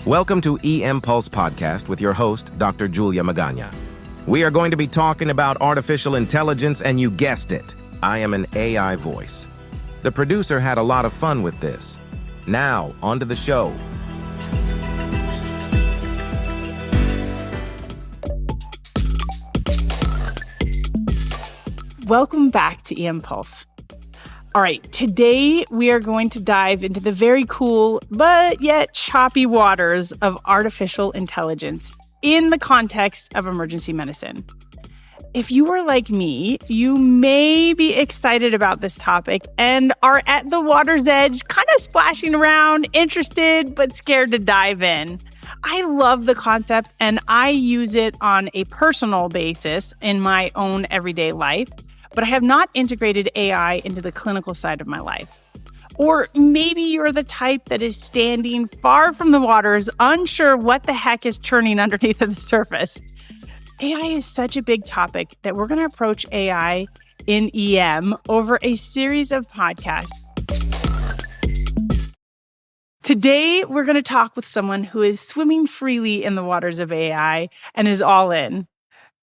Welcome to eMpulse Podcast with your host, Dr. Julia Magaña. We are going to be talking about artificial intelligence, and you guessed it, I am an AI voice. The producer had a lot of fun with this. Now, on to the show. Welcome back to eMpulse. All right, today we are going to dive into the very cool but yet choppy waters of artificial intelligence in the context of emergency medicine. If you are like me, you may be excited about this topic and are at the water's edge, kind of splashing around, interested but scared to dive in. I love the concept and I use it on a personal basis in my own everyday life, but I have not integrated AI into the clinical side of my life. Or maybe you're the type that is standing far from the waters, unsure what the heck is churning underneath of the surface. AI is such a big topic that we're going to approach AI in EM over a series of podcasts. Today, we're going to talk with someone who is swimming freely in the waters of AI and is all in.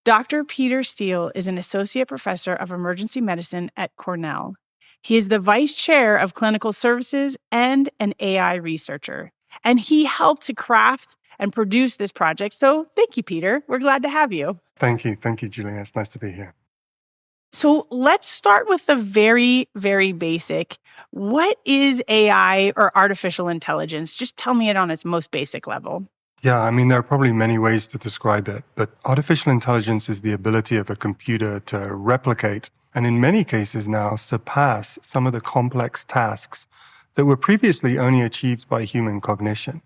Dr. Peter Steele is an associate professor of emergency medicine at Cornell. He is the vice chair of clinical services and an AI researcher. And he helped to craft and produce this project. So thank you, Peter. We're glad to have you. Thank you. Thank you, Julia. It's nice to be here. So let's start with the very, very basic. What is AI or artificial intelligence? Just tell me it on its most basic level. Yeah, I mean, there are probably many ways to describe it, but artificial intelligence is the ability of a computer to replicate, and in many cases now surpass some of the complex tasks that were previously only achieved by human cognition.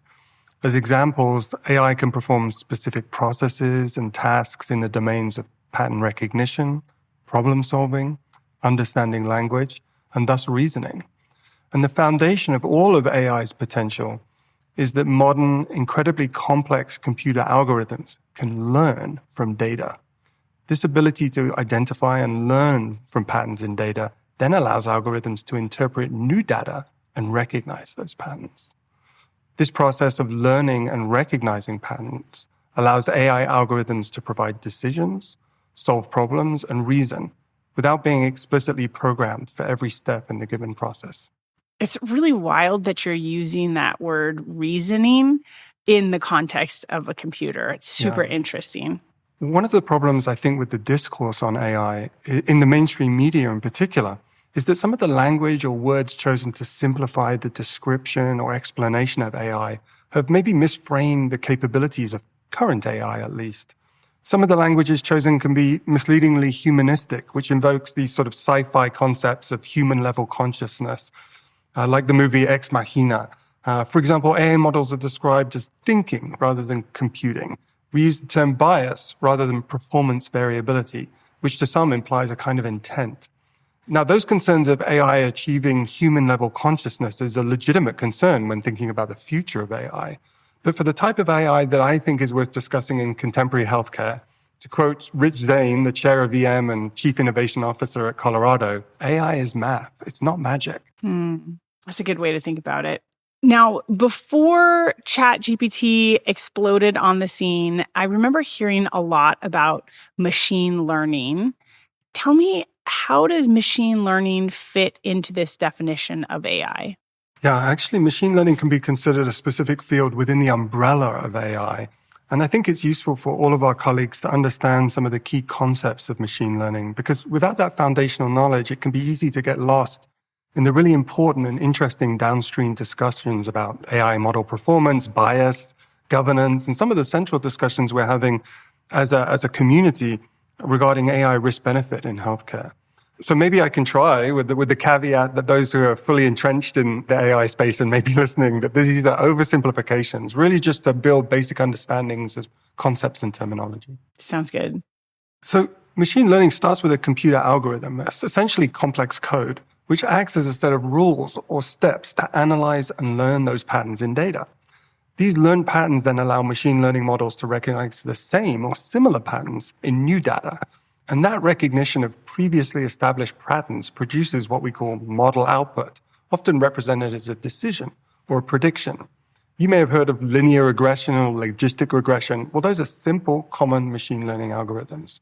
As examples, AI can perform specific processes and tasks in the domains of pattern recognition, problem solving, understanding language, and thus reasoning. And the foundation of all of AI's potential is that modern, incredibly complex computer algorithms can learn from data. This ability to identify and learn from patterns in data then allows algorithms to interpret new data and recognize those patterns. This process of learning and recognizing patterns allows AI algorithms to provide decisions, solve problems, and reason without being explicitly programmed for every step in the given process. It's really wild that you're using that word reasoning in the context of a computer. It's super interesting. One of the problems, I think, with the discourse on AI, in the mainstream media in particular, is that some of the language or words chosen to simplify the description or explanation of AI have maybe misframed the capabilities of current AI, at least. Some of the languages chosen can be misleadingly humanistic, which invokes these sort of sci-fi concepts of human-level consciousness, like the movie Ex Machina. For example, AI models are described as thinking rather than computing. We use the term bias rather than performance variability, which to some implies a kind of intent. Now, those concerns of AI achieving human-level consciousness is a legitimate concern when thinking about the future of AI. But for the type of AI that I think is worth discussing in contemporary healthcare, to quote Rich Zane, the chair of EM and chief innovation officer at Colorado, AI is math. It's not magic. That's a good way to think about it. Now, before ChatGPT exploded on the scene, I remember hearing a lot about machine learning. Tell me, how does machine learning fit into this definition of AI? Yeah, actually, machine learning can be considered a specific field within the umbrella of AI. And I think it's useful for all of our colleagues to understand some of the key concepts of machine learning, because without that foundational knowledge, it can be easy to get lost in the really important and interesting downstream discussions about AI model performance, bias, governance, and some of the central discussions we're having as a community regarding AI risk-benefit in healthcare. So maybe I can try with the caveat that those who are fully entrenched in the AI space and maybe listening, that these are oversimplifications, really just to build basic understandings of concepts and terminology. Sounds good. So machine learning starts with a computer algorithm, that's essentially complex code, which acts as a set of rules or steps to analyze and learn those patterns in data. These learned patterns then allow machine learning models to recognize the same or similar patterns in new data. And that recognition of previously established patterns produces what we call model output, often represented as a decision or a prediction. You may have heard of linear regression or logistic regression. Well, those are simple, common machine learning algorithms.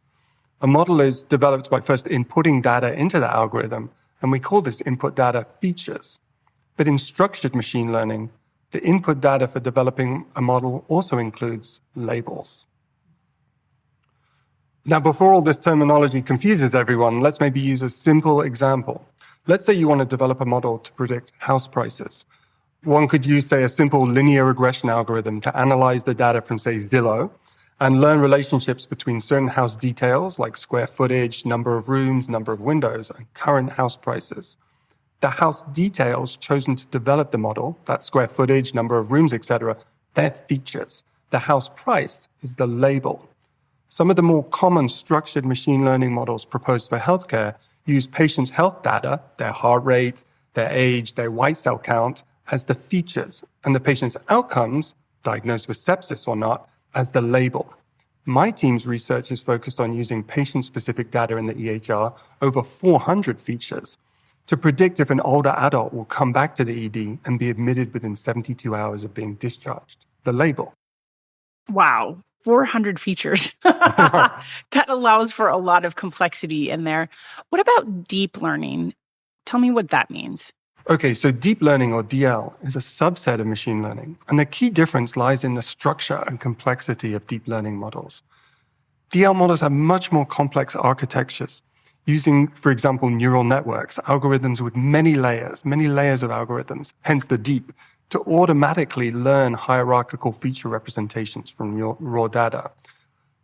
A model is developed by first inputting data into the algorithm, and we call this input data features. But in structured machine learning, the input data for developing a model also includes labels. Now, before all this terminology confuses everyone, let's maybe use a simple example. Let's say you want to develop a model to predict house prices. One could use, say, a simple linear regression algorithm to analyze the data from, say, Zillow and learn relationships between certain house details like square footage, number of rooms, number of windows, and current house prices. The house details chosen to develop the model, that square footage, number of rooms, etc., they're features. The house price is the label. Some of the more common structured machine learning models proposed for healthcare use patients' health data, their heart rate, their age, their white cell count, as the features, and the patient's outcomes, diagnosed with sepsis or not, as the label. My team's research is focused on using patient-specific data in the EHR, over 400 features, to predict if an older adult will come back to the ED and be admitted within 72 hours of being discharged. The label. Wow, 400 features. That allows for a lot of complexity in there. What about deep learning? Tell me what that means. Okay, so deep learning, or DL, is a subset of machine learning, and the key difference lies in the structure and complexity of deep learning models. DL models have much more complex architectures, using, for example, neural networks, algorithms with many layers of algorithms, hence the deep, to automatically learn hierarchical feature representations from your raw data.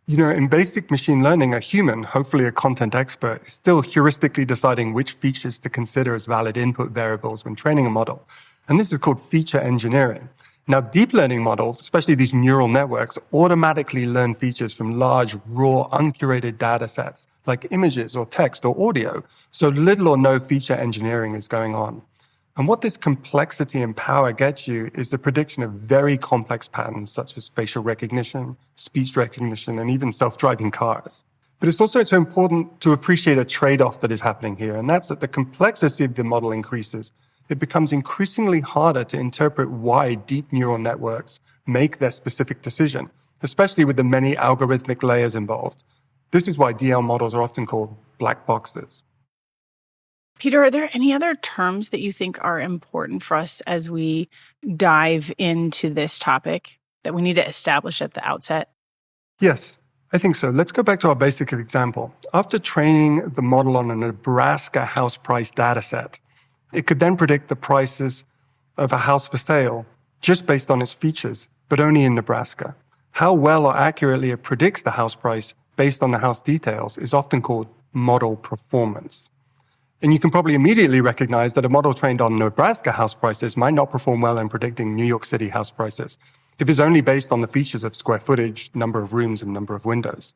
In basic machine learning, a human, hopefully a content expert, is still heuristically deciding which features to consider as valid input variables when training a model. And this is called feature engineering. Now, deep learning models, especially these neural networks, automatically learn features from large, raw, uncurated data sets, like images or text or audio. So little or no feature engineering is going on. And what this complexity and power gets you is the prediction of very complex patterns such as facial recognition, speech recognition, and even self-driving cars. But it's also so important to appreciate a trade-off that is happening here, and that's that the complexity of the model increases. It becomes increasingly harder to interpret why deep neural networks make their specific decision, especially with the many algorithmic layers involved. This is why DL models are often called black boxes. Peter, are there any other terms that you think are important for us as we dive into this topic that we need to establish at the outset? Yes, I think so. Let's go back to our basic example. After training the model on a Nebraska house price data set, it could then predict the prices of a house for sale just based on its features, but only in Nebraska. How well or accurately it predicts the house price based on the house details is often called model performance. And you can probably immediately recognize that a model trained on Nebraska house prices might not perform well in predicting New York City house prices if it's only based on the features of square footage, number of rooms, and number of windows.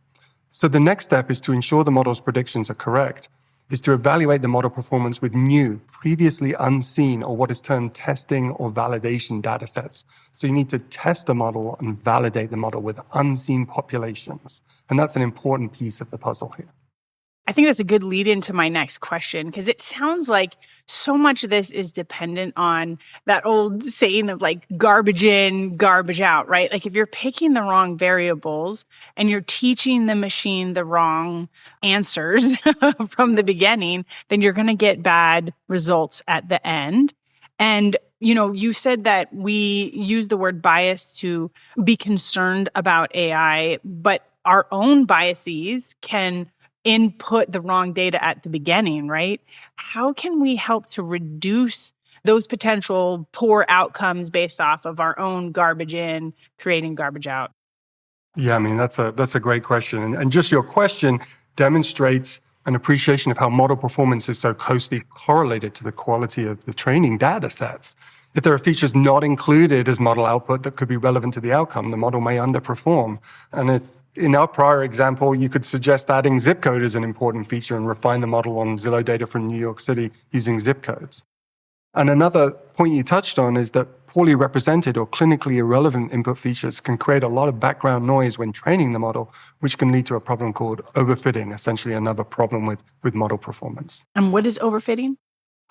So the next step is to ensure the model's predictions are correct, is to evaluate the model performance with new, previously unseen, or what is termed testing or validation data sets. So you need to test the model and validate the model with unseen populations. And that's an important piece of the puzzle here. I think that's a good lead into my next question, because it sounds like so much of this is dependent on that old saying of like garbage in, garbage out, right? Like if you're picking the wrong variables and you're teaching the machine the wrong answers from the beginning, then you're going to get bad results at the end. And, you said that we use the word bias to be concerned about AI, but our own biases can input the wrong data at the beginning, right? How can we help to reduce those potential poor outcomes based off of our own garbage in, creating garbage out? Yeah, that's a great question. And just your question demonstrates an appreciation of how model performance is so closely correlated to the quality of the training data sets. If there are features not included as model output that could be relevant to the outcome, the model may underperform. And if in our prior example, you could suggest adding zip code as an important feature and refine the model on Zillow data from New York City using zip codes. And another point you touched on is that poorly represented or clinically irrelevant input features can create a lot of background noise when training the model, which can lead to a problem called overfitting, essentially another problem with model performance. And what is overfitting?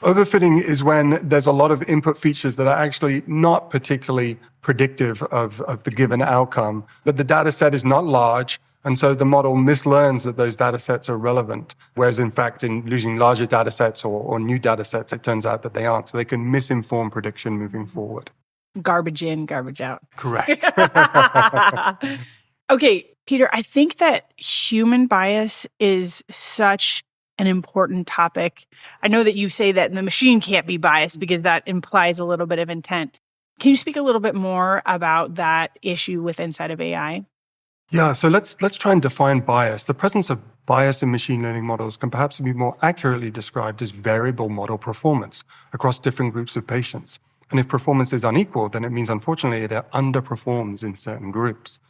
Overfitting is when there's a lot of input features that are actually not particularly predictive of the given outcome, but the data set is not large, and so the model mislearns that those data sets are relevant, whereas in fact, in using larger data sets or new data sets, it turns out that they aren't. So they can misinform prediction moving forward. Garbage in, garbage out. Correct. Okay, Peter, I think that human bias is such an important topic. I know that you say that the machine can't be biased because that implies a little bit of intent. Can you speak a little bit more about that issue with inside of AI? Yeah, so let's try and define bias. The presence of bias in machine learning models can perhaps be more accurately described as variable model performance across different groups of patients. And if performance is unequal, then it means, unfortunately, it underperforms in certain groups.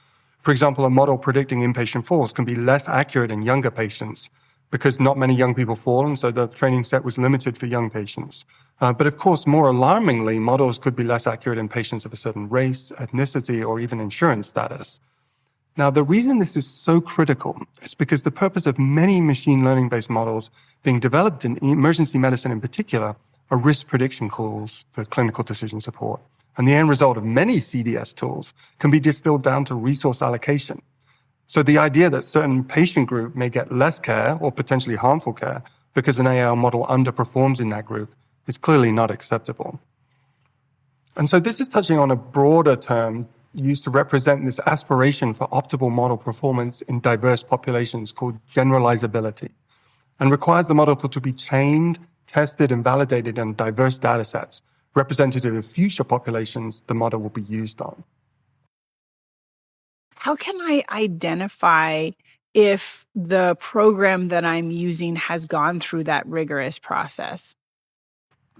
For example, a model predicting inpatient falls can be less accurate in younger patients because not many young people fall, and so the training set was limited for young patients. But of course, more alarmingly, models could be less accurate in patients of a certain race, ethnicity, or even insurance status. Now, the reason this is so critical is because the purpose of many machine learning-based models being developed in emergency medicine in particular are risk prediction tools for clinical decision support. And the end result of many CDS tools can be distilled down to resource allocation. So the idea that certain patient group may get less care or potentially harmful care because an AI model underperforms in that group is clearly not acceptable. And so this is touching on a broader term used to represent this aspiration for optimal model performance in diverse populations called generalizability, and requires the model to be trained, tested, and validated on diverse data sets, representative of future populations the model will be used on. How can I identify if the program that I'm using has gone through that rigorous process?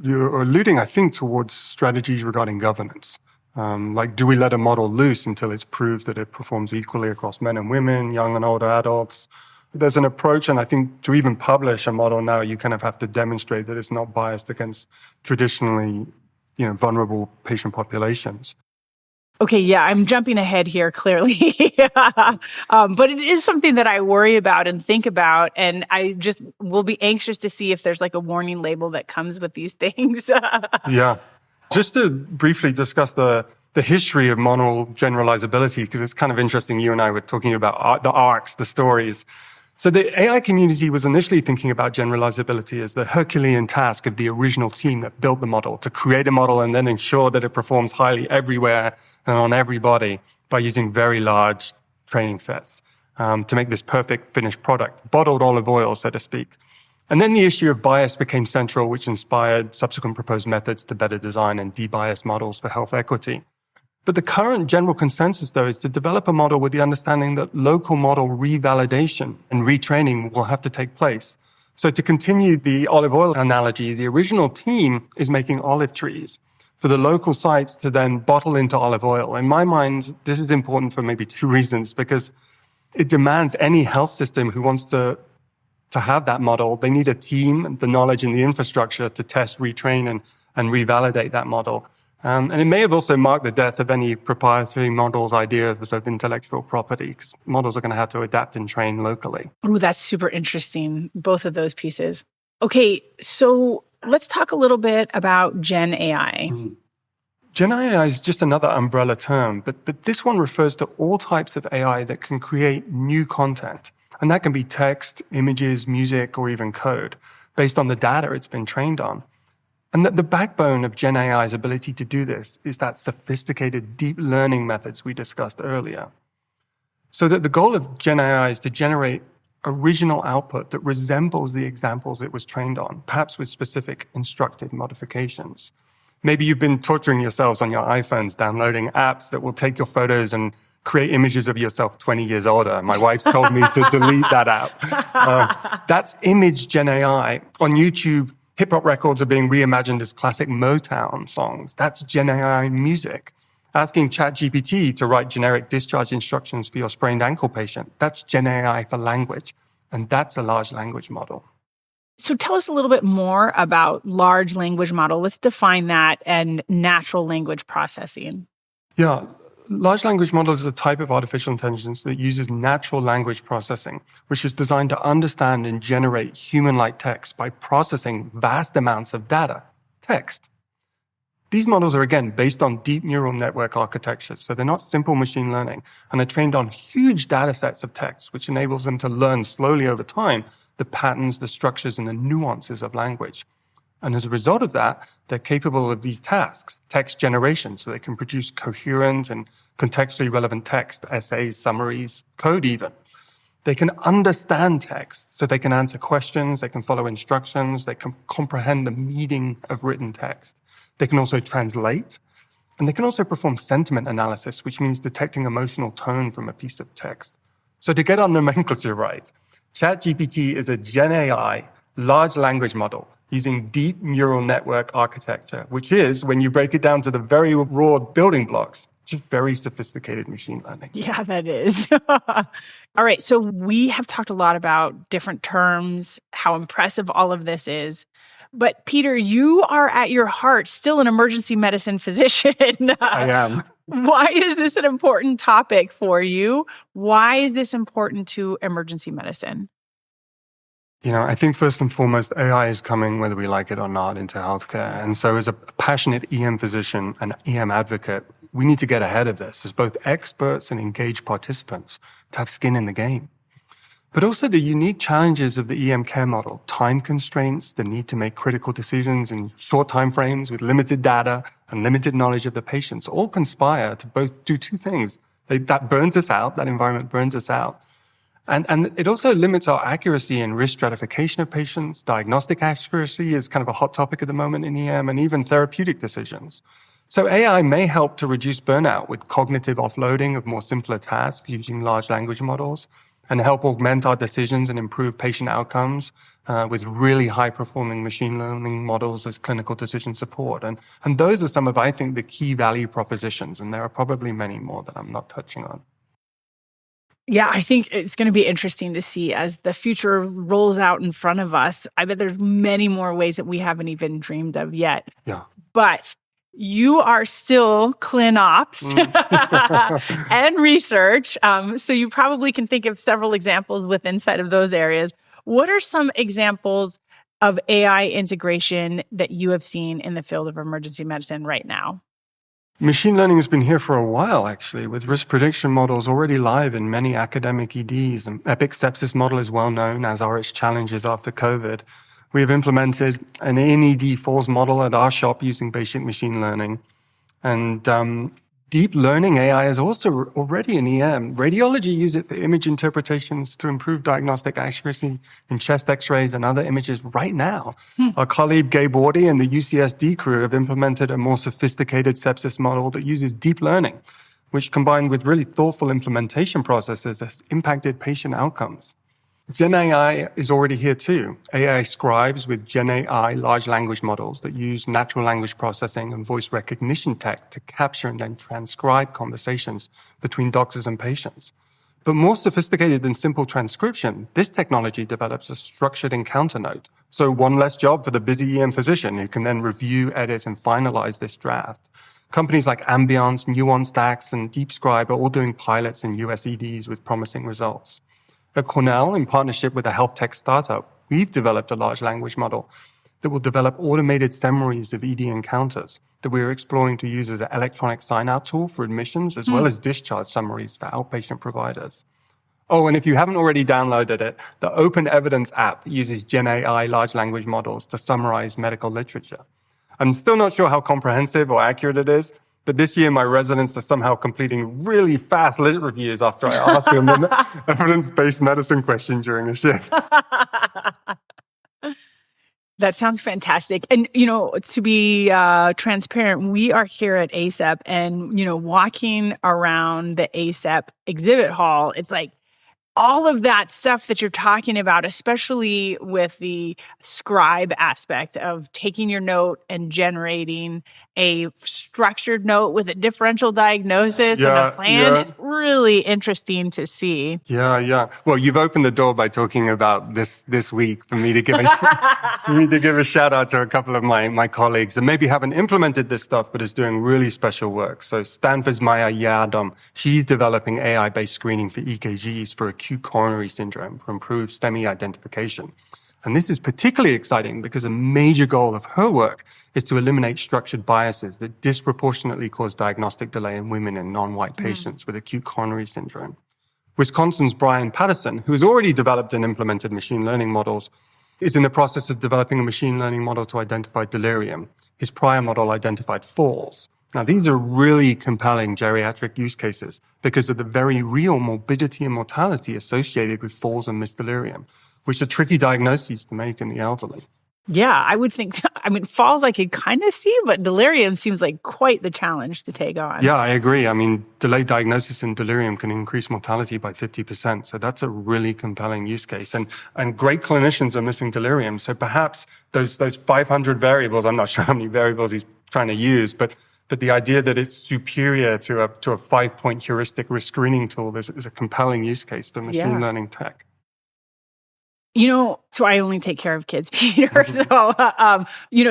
You're alluding, I think, towards strategies regarding governance. Like, do we let a model loose until it's proved that it performs equally across men and women, young and older adults? There's an approach, and I think to even publish a model now, you kind of have to demonstrate that it's not biased against traditionally, vulnerable patient populations. Okay, yeah, I'm jumping ahead here, clearly. But it is something that I worry about and think about, and I just will be anxious to see if there's like a warning label that comes with these things. Yeah. Just to briefly discuss the history of model generalizability, because it's kind of interesting. You and I were talking about the arcs, the stories. So the AI community was initially thinking about generalizability as the Herculean task of the original team that built the model, to create a model and then ensure that it performs highly everywhere and on everybody by using very large training sets to make this perfect finished product, bottled olive oil, so to speak. And then the issue of bias became central, which inspired subsequent proposed methods to better design and de-bias models for health equity. But the current general consensus, though, is to develop a model with the understanding that local model revalidation and retraining will have to take place. So to continue the olive oil analogy, the original team is making olive trees for the local sites to then bottle into olive oil. In my mind, this is important for maybe two reasons, because it demands any health system who wants to have that model, they need a team, the knowledge and the infrastructure to test, retrain, and revalidate that model. And it may have also marked the death of any proprietary model's idea of intellectual property, because models are going to have to adapt and train locally. Ooh, that's super interesting, both of those pieces. Okay, so let's talk a little bit about Gen AI. Gen AI is just another umbrella term, but this one refers to all types of AI that can create new content. And that can be text, images, music, or even code, based on the data it's been trained on. And the backbone of Gen AI's ability to do this is that sophisticated deep learning methods we discussed earlier. So that the goal of Gen AI is to generate original output that resembles the examples it was trained on, perhaps with specific instructive modifications. Maybe you've been torturing yourselves on your iPhones, downloading apps that will take your photos and create images of yourself 20 years older. My wife's told me to delete that app. That's image Gen AI. On YouTube, hip-hop records are being reimagined as classic Motown songs. That's Gen AI music. Asking ChatGPT to write generic discharge instructions for your sprained ankle patient. That's Gen AI for language. And that's a large language model. So tell us a little bit more about large language model. Let's define that and natural language processing. Yeah. large language models is a type of artificial intelligence that uses natural language processing, which is designed to understand and generate human-like text by processing vast amounts of data, text. These models are, again, based on deep neural network architecture, so they're not simple machine learning, and are trained on huge data sets of text, which enables them to learn slowly over time the patterns, the structures, and the nuances of language. And as a result of that, they're capable of these tasks, text generation, so they can produce coherent and contextually relevant text, essays, summaries, code even. They can understand text, so they can answer questions, they can follow instructions, they can comprehend the meaning of written text. They can also translate, and they can also perform sentiment analysis, which means detecting emotional tone from a piece of text. So to get our nomenclature right, ChatGPT is a Gen AI large language model using deep neural network architecture, which is, when you break it down to the very raw building blocks, just very sophisticated machine learning. Yeah, that is. All right. So we have talked a lot about different terms, how impressive all of this is. But Peter, you are at your heart still an emergency medicine physician. I am. Why is this an important topic for you? Why is this important to emergency medicine? I think first and foremost, AI is coming, whether we like it or not, into healthcare. And so as a passionate EM physician and EM advocate, we need to get ahead of this as both experts and engaged participants to have skin in the game. But also the unique challenges of the EM care model, time constraints, the need to make critical decisions in short time frames with limited data and limited knowledge of the patients, all conspire to both do two things. That burns us out, that environment burns us out. And it also limits our accuracy and risk stratification of patients. Diagnostic accuracy is kind of a hot topic at the moment in EM, and even therapeutic decisions. So AI may help to reduce burnout with cognitive offloading of more simpler tasks using large language models, and help augment our decisions and improve patient outcomes with really high-performing machine learning models as clinical decision support. And those are some of, I think, the key value propositions, and there are probably many more that I'm not touching on. Yeah, I think it's going to be interesting to see as the future rolls out in front of us. I bet there's many more ways that we haven't even dreamed of yet. Yeah. But you are still ClinOps and research. So you probably can think of several examples inside of those areas. What are some examples of AI integration that you have seen in the field of emergency medicine right now? Machine learning has been here for a while, actually, with risk prediction models already live in many academic EDs. And Epic sepsis model is well known, as are its challenges after COVID. We have implemented an in-ED falls model at our shop using basic machine learning. And deep learning AI is also already in EM. Radiology use it for image interpretations to improve diagnostic accuracy in chest x-rays and other images right now. Our colleague Gabe Wardy and the UCSD crew have implemented a more sophisticated sepsis model that uses deep learning, which combined with really thoughtful implementation processes has impacted patient outcomes. Gen AI is already here too. AI scribes with Gen AI large language models that use natural language processing and voice recognition tech to capture and then transcribe conversations between doctors and patients. But more sophisticated than simple transcription, this technology develops a structured encounter note. So one less job for the busy EM physician who can then review, edit, and finalize this draft. Companies like Ambiance, NuanceDAX, and DeepScribe are all doing pilots in US EDs with promising results. At Cornell, in partnership with a health tech startup, we've developed a large language model that will develop automated summaries of ED encounters that we're exploring to use as an electronic sign-out tool for admissions, as well as discharge summaries for outpatient providers. Oh, and if you haven't already downloaded it, the Open Evidence app uses Gen AI large language models to summarize medical literature. I'm still not sure how comprehensive or accurate it is, but this year, my residents are somehow completing really fast lit reviews after I ask them an evidence-based medicine question during a shift. That sounds fantastic. And, to be transparent, we are here at ACEP and, walking around the ACEP exhibit hall, it's like all of that stuff that you're talking about, especially with the scribe aspect of taking your note and generating a structured note with a differential diagnosis and a plan, is really interesting to see. Yeah. Well, you've opened the door by talking about this week for me to give a shout out to a couple of my colleagues that maybe haven't implemented this stuff, but is doing really special work. So Stanford's Maya Yadom, she's developing AI-based screening for EKGs for acute coronary syndrome for improved STEMI identification. And this is particularly exciting because a major goal of her work is to eliminate structured biases that disproportionately cause diagnostic delay in women and non-white patients with acute coronary syndrome. Wisconsin's Brian Patterson, who has already developed and implemented machine learning models, is in the process of developing a machine learning model to identify delirium. His prior model identified falls. Now, these are really compelling geriatric use cases because of the very real morbidity and mortality associated with falls and missed delirium, which are tricky diagnoses to make in the elderly. Yeah, I would think, falls I could kind of see, but delirium seems like quite the challenge to take on. Yeah, I agree. Delayed diagnosis in delirium can increase mortality by 50%. So that's a really compelling use case. And great clinicians are missing delirium. So perhaps those 500 variables, I'm not sure how many variables he's trying to use, but the idea that it's superior to a 5-point heuristic risk screening tool is a compelling use case for machine learning tech. So I only take care of kids, Peter. So,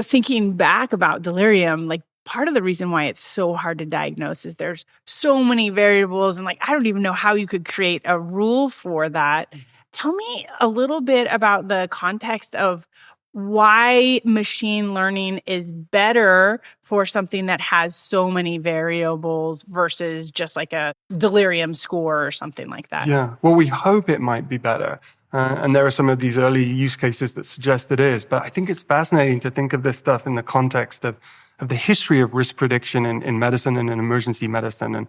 thinking back about delirium, like part of the reason why it's so hard to diagnose is there's so many variables and I don't even know how you could create a rule for that. Tell me a little bit about the context of why machine learning is better for something that has so many variables versus just like a delirium score or something like that. Yeah, well, we hope it might be better. And there are some of these early use cases that suggest it is. But I think it's fascinating to think of this stuff in the context of the history of risk prediction in medicine and in emergency medicine. And,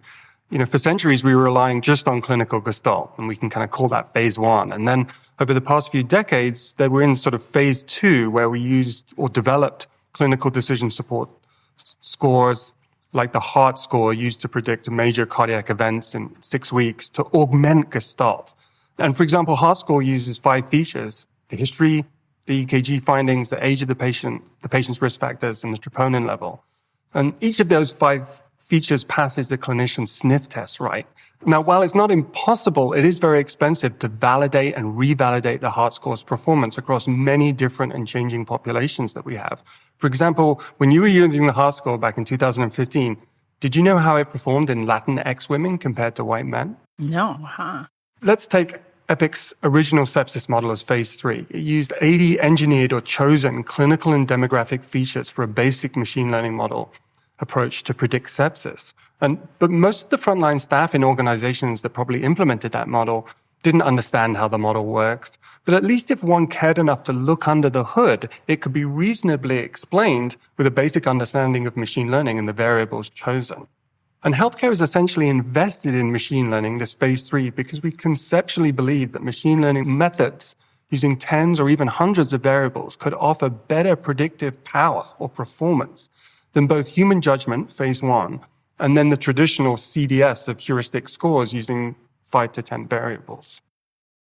for centuries, we were relying just on clinical gestalt, and we can kind of call that phase one. And then over the past few decades, they were in sort of phase two, where we used or developed clinical decision support scores like the heart score used to predict major cardiac events in 6 weeks to augment gestalt. And for example, heart score uses 5 features: the history, the EKG findings, the age of the patient, the patient's risk factors, and the troponin level. And each of those 5 features passes the clinician's sniff test, right? Now, while it's not impossible, it is very expensive to validate and revalidate the heart score's performance across many different and changing populations that we have. For example, when you were using the heart score back in 2015, did you know how it performed in Latinx women compared to white men? No, huh? Let's take EPIC's original sepsis model as phase 3. It used 80 engineered or chosen clinical and demographic features for a basic machine learning model approach to predict sepsis. But most of the frontline staff in organizations that probably implemented that model didn't understand how the model works. But at least if one cared enough to look under the hood, it could be reasonably explained with a basic understanding of machine learning and the variables chosen. And healthcare is essentially invested in machine learning, this phase 3, because we conceptually believe that machine learning methods using tens or even hundreds of variables could offer better predictive power or performance than both human judgment, phase 1, and then the traditional CDS of heuristic scores using 5 to 10 variables.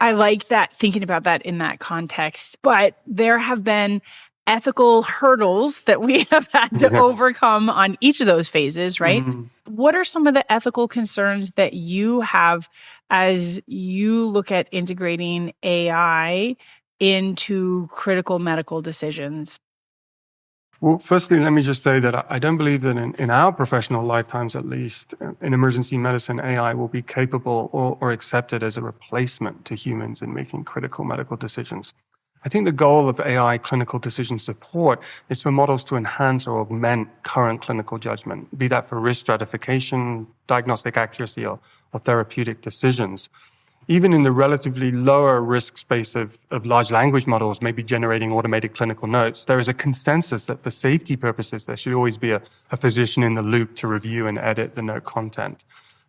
I like that, thinking about that in that context. But there have been ethical hurdles that we have had to overcome on each of those phases, right? Mm-hmm. What are some of the ethical concerns that you have as you look at integrating AI into critical medical decisions? Well, firstly, let me just say that I don't believe that in our professional lifetimes, at least, in emergency medicine, AI will be capable or accepted as a replacement to humans in making critical medical decisions. I think the goal of AI clinical decision support is for models to enhance or augment current clinical judgment, be that for risk stratification, diagnostic accuracy, or therapeutic decisions. Even in the relatively lower risk space of large language models, maybe generating automated clinical notes, there is a consensus that for safety purposes, there should always be a physician in the loop to review and edit the note content.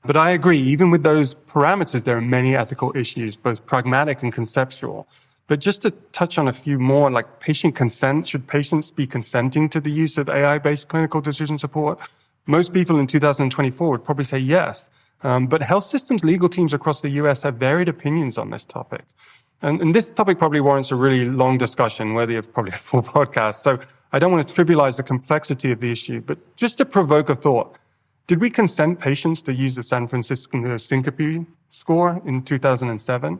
But I agree, even with those parameters, there are many ethical issues, both pragmatic and conceptual. But just to touch on a few more, like patient consent, should patients be consenting to the use of AI-based clinical decision support? Most people in 2024 would probably say yes. But health systems legal teams across the US have varied opinions on this topic. And this topic probably warrants a really long discussion, worthy of probably a full podcast. So I don't want to trivialize the complexity of the issue, but just to provoke a thought, did we consent patients to use the San Francisco syncope score in 2007?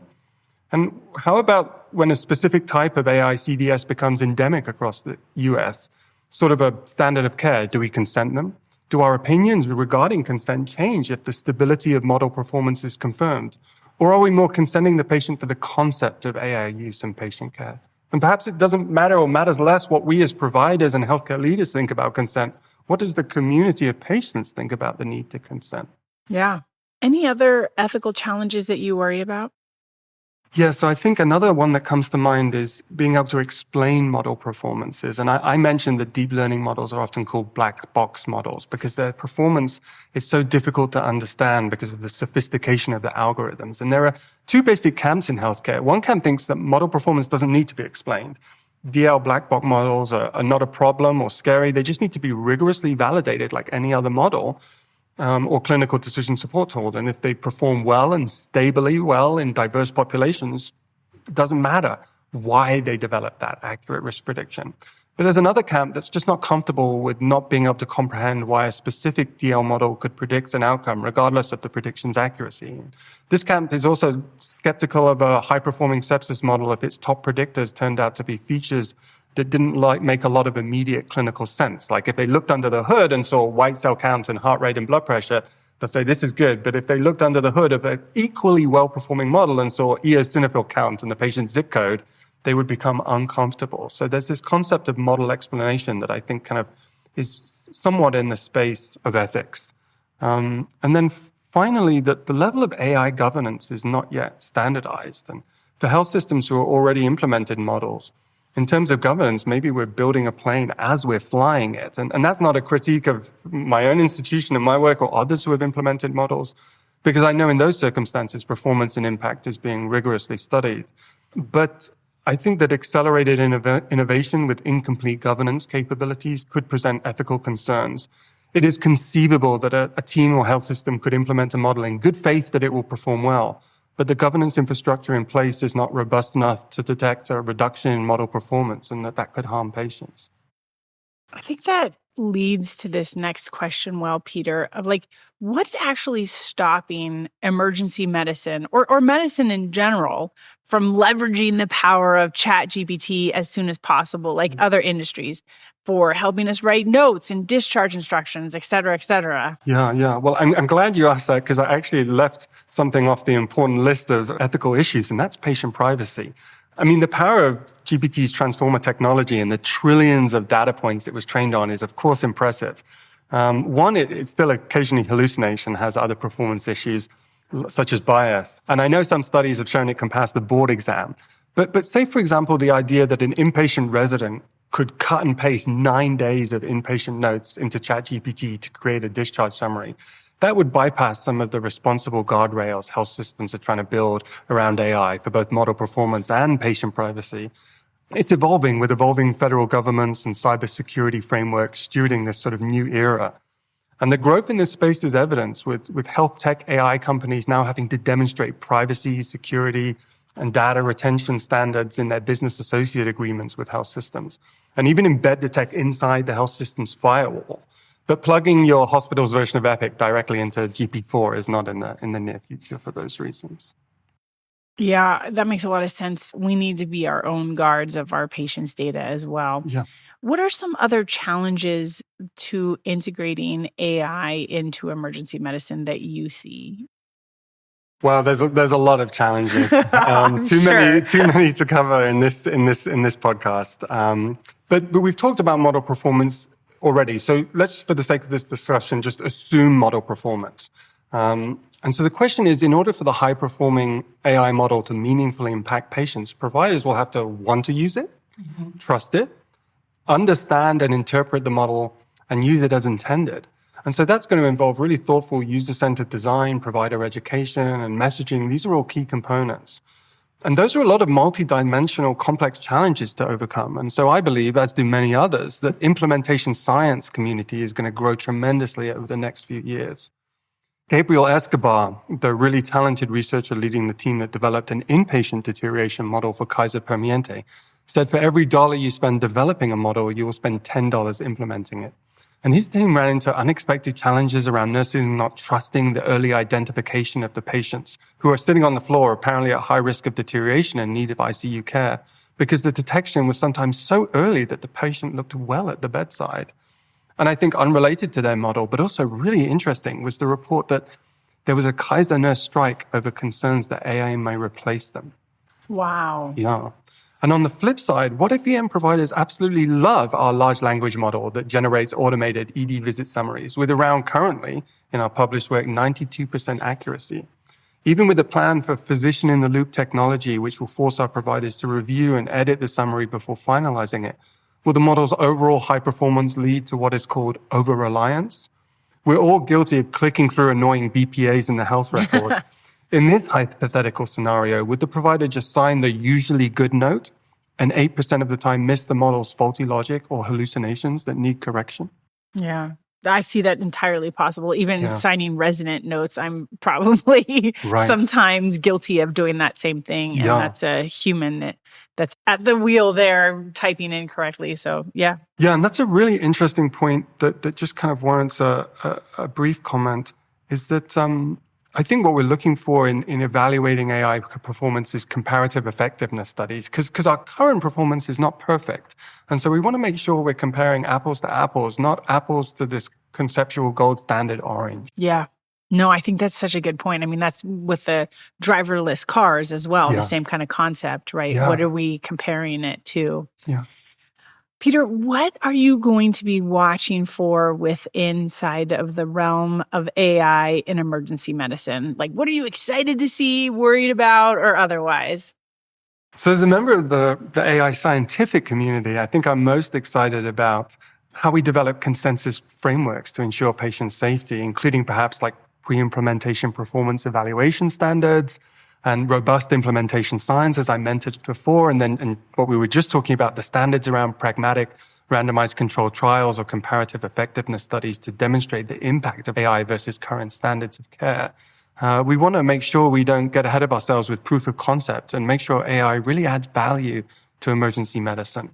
And how about when a specific type of AI CDS becomes endemic across the US, sort of a standard of care? Do we consent them? Do our opinions regarding consent change if the stability of model performance is confirmed? Or are we more consenting the patient for the concept of AI use in patient care? And perhaps it doesn't matter or matters less what we as providers and healthcare leaders think about consent. What does the community of patients think about the need to consent? Yeah. Any other ethical challenges that you worry about? Yeah, so I think another one that comes to mind is being able to explain model performances. And I mentioned that deep learning models are often called black box models because their performance is so difficult to understand because of the sophistication of the algorithms. And there are two basic camps in healthcare. One camp thinks that model performance doesn't need to be explained. DL black box models are not a problem or scary. They just need to be rigorously validated like any other model. Or clinical decision support tool. And if they perform well and stably well in diverse populations, it doesn't matter why they develop that accurate risk prediction. But there's another camp that's just not comfortable with not being able to comprehend why a specific DL model could predict an outcome regardless of the prediction's accuracy. This camp is also skeptical of a high-performing sepsis model if its top predictors turned out to be features that didn't make a lot of immediate clinical sense. Like if they looked under the hood and saw white cell count and heart rate and blood pressure, they'll say this is good. But if they looked under the hood of an equally well-performing model and saw eosinophil count and the patient's zip code, they would become uncomfortable. So there's this concept of model explanation that I think kind of is somewhat in the space of ethics. And then finally, that the level of AI governance is not yet standardized. And for health systems who are already implemented models, in terms of governance, maybe we're building a plane as we're flying it. And that's not a critique of my own institution and my work or others who have implemented models, because I know in those circumstances, performance and impact is being rigorously studied. But I think that accelerated innovation with incomplete governance capabilities could present ethical concerns. It is conceivable that a team or health system could implement a model in good faith that it will perform well, but the governance infrastructure in place is not robust enough to detect a reduction in model performance and that could harm patients. I think that leads to this next question, Peter, of what's actually stopping emergency medicine or medicine in general from leveraging the power of ChatGPT as soon as possible, like other industries, for helping us write notes and discharge instructions, et cetera, et cetera? Yeah. Well, I'm glad you asked that because I actually left something off the important list of ethical issues, and that's patient privacy. I mean, the power of GPT's transformer technology and the trillions of data points it was trained on is, of course, impressive. One, it still occasionally hallucinates and has other performance issues, such as bias. And I know some studies have shown it can pass the board exam. But say, for example, the idea that an inpatient resident could cut and paste 9 days of inpatient notes into ChatGPT to create a discharge summary. That would bypass some of the responsible guardrails health systems are trying to build around AI for both model performance and patient privacy. It's evolving with evolving federal governments and cybersecurity frameworks stewarding this sort of new era. And the growth in this space is evidence with health tech AI companies now having to demonstrate privacy, security, and data retention standards in their business associate agreements with health systems, and even embed the tech inside the health system's firewall. But plugging your hospital's version of Epic directly into GP4 is not in the near future for those reasons. Yeah, that makes a lot of sense. We need to be our own guards of our patients' data as well. Yeah. What are some other challenges to integrating AI into emergency medicine that you see? Well, there's a lot of challenges. Too many to cover in this podcast. But we've talked about model performance already. So let's, for the sake of this discussion, just assume model performance. And so the question is, in order for the high-performing AI model to meaningfully impact patients, providers will have to want to use it, trust it, understand and interpret the model, and use it as intended. And so that's going to involve really thoughtful user-centered design, provider education, and messaging. These are all key components. And those are a lot of multidimensional, complex challenges to overcome. And so I believe, as do many others, that implementation science community is going to grow tremendously over the next few years. Gabriel Escobar, the really talented researcher leading the team that developed an inpatient deterioration model for Kaiser Permanente, said for every $1 you spend developing a model, you will spend $10 implementing it. And his team ran into unexpected challenges around nurses not trusting the early identification of the patients who are sitting on the floor, apparently at high risk of deterioration and in need of ICU care, because the detection was sometimes so early that the patient looked well at the bedside. And I think unrelated to their model, but also really interesting, was the report that there was a Kaiser nurse strike over concerns that AI may replace them. Wow. Yeah. And on the flip side, what if EM providers absolutely love our large language model that generates automated ED visit summaries with around currently, in our published work, 92% accuracy? Even with a plan for physician-in-the-loop technology, which will force our providers to review and edit the summary before finalizing it, will the model's overall high performance lead to what is called over-reliance? We're all guilty of clicking through annoying BPAs in the health record. In this hypothetical scenario, would the provider just sign the usually good note and 8% of the time miss the model's faulty logic or hallucinations that need correction? Yeah. I see that entirely possible. Even signing resident notes, I'm probably sometimes guilty of doing that same thing. And that's a human that's at the wheel there typing incorrectly. So, yeah. Yeah, and that's a really interesting point that just kind of warrants a brief comment, is that I think what we're looking for in evaluating AI performance is comparative effectiveness studies, because our current performance is not perfect. And so we want to make sure we're comparing apples to apples, not apples to this conceptual gold standard orange. Yeah. No, I think that's such a good point. I mean, that's with the driverless cars as well, the same kind of concept, right? Yeah. What are we comparing it to? Yeah. Peter, what are you going to be watching for with inside of the realm of AI in emergency medicine? Like, what are you excited to see, worried about, or otherwise? So as a member of the AI scientific community, I think I'm most excited about how we develop consensus frameworks to ensure patient safety, including perhaps like pre-implementation performance evaluation standards and robust implementation science, as I mentioned before, and what we were just talking about, the standards around pragmatic randomized controlled trials or comparative effectiveness studies to demonstrate the impact of AI versus current standards of care. We want to make sure we don't get ahead of ourselves with proof of concept and make sure AI really adds value to emergency medicine.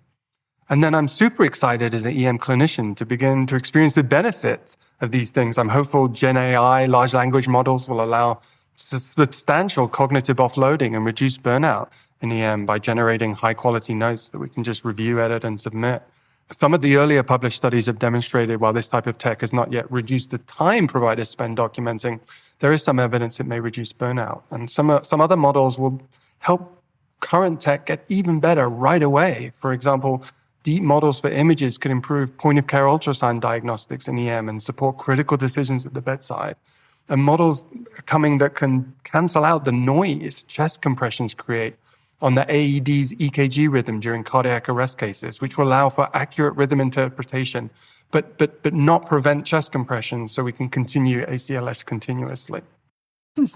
And then I'm super excited as an EM clinician to begin to experience the benefits of these things. I'm hopeful Gen AI, large language models will allow substantial cognitive offloading and reduce burnout in EM by generating high-quality notes that we can just review, edit, and submit. Some of the earlier published studies have demonstrated while this type of tech has not yet reduced the time providers spend documenting, there is some evidence it may reduce burnout. And some other models will help current tech get even better right away. For example, deep models for images could improve point-of-care ultrasound diagnostics in EM and support critical decisions at the bedside. And models coming that can cancel out the noise chest compressions create on the AED's EKG rhythm during cardiac arrest cases, which will allow for accurate rhythm interpretation, but not prevent chest compression so we can continue ACLS continuously.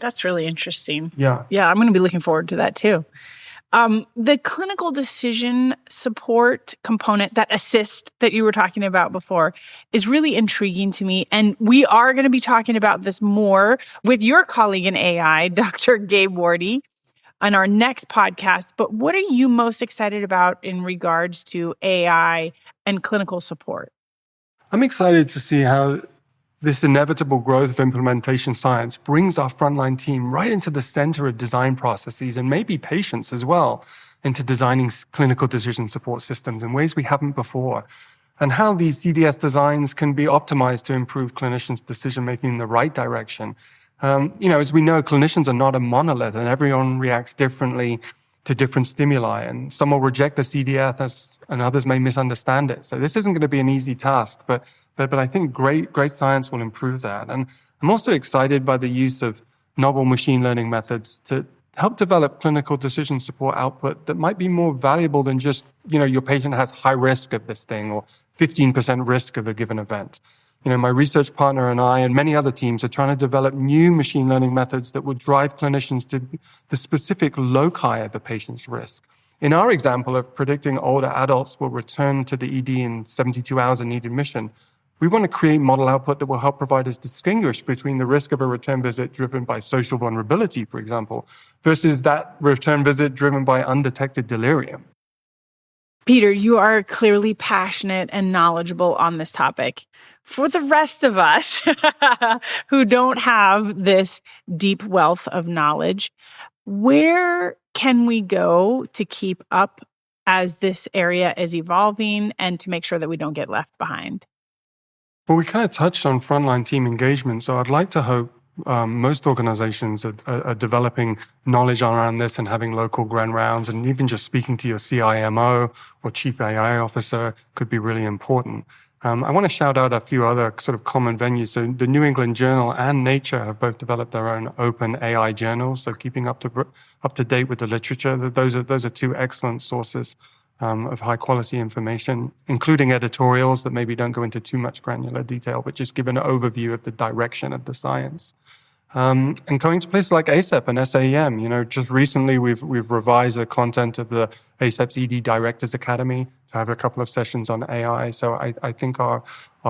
That's really interesting. Yeah. Yeah, I'm going to be looking forward to that too. The clinical decision support component, that assist that you were talking about before, is really intriguing to me. And we are going to be talking about this more with your colleague in AI, Dr. Gabe Wardy, on our next podcast. But what are you most excited about in regards to AI and clinical support? I'm excited to see how this inevitable growth of implementation science brings our frontline team right into the center of design processes, and maybe patients as well, into designing clinical decision support systems in ways we haven't before, and how these CDS designs can be optimized to improve clinicians' decision-making in the right direction. As we know, clinicians are not a monolith, and everyone reacts differently to different stimuli, and some will reject the CDS and others may misunderstand it. So this isn't going to be an easy task, but I think great science will improve that. And I'm also excited by the use of novel machine learning methods to help develop clinical decision support output that might be more valuable than just, your patient has high risk of this thing or 15% risk of a given event. My research partner and I and many other teams are trying to develop new machine learning methods that would drive clinicians to the specific loci of a patient's risk. In our example of predicting older adults will return to the ED in 72 hours and need admission, We want to create model output that will help providers distinguish between the risk of a return visit driven by social vulnerability, for example, versus that return visit driven by undetected delirium. Peter, you are clearly passionate and knowledgeable on this topic. For the rest of us who don't have this deep wealth of knowledge, where can we go to keep up as this area is evolving and to make sure that we don't get left behind? Well, we kind of touched on frontline team engagement, so I'd like to hope most organizations are developing knowledge around this and having local grand rounds, and even just speaking to your CIMO or chief AI officer could be really important. I want to shout out a few other sort of common venues. So the New England Journal and Nature have both developed their own open AI journals. So keeping up to date with the literature, those are two excellent sources of high quality information, including editorials that maybe don't go into too much granular detail, but just give an overview of the direction of the science. And going to places like ACEP and SAEM, just recently we've revised the content of the ACEP's ED Directors Academy to have a couple of sessions on AI. So I think our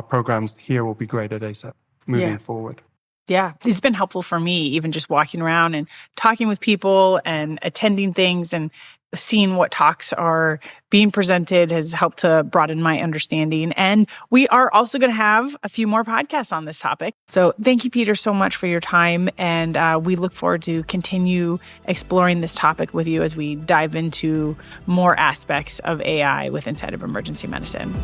programs here will be great at ACEP moving forward. Yeah, it's been helpful for me, even just walking around and talking with people and attending things and seeing what talks are being presented has helped to broaden my understanding. And we are also going to have a few more podcasts on this topic. So thank you, Peter, so much for your time. And we look forward to continue exploring this topic with you as we dive into more aspects of AI with Inside of Emergency Medicine.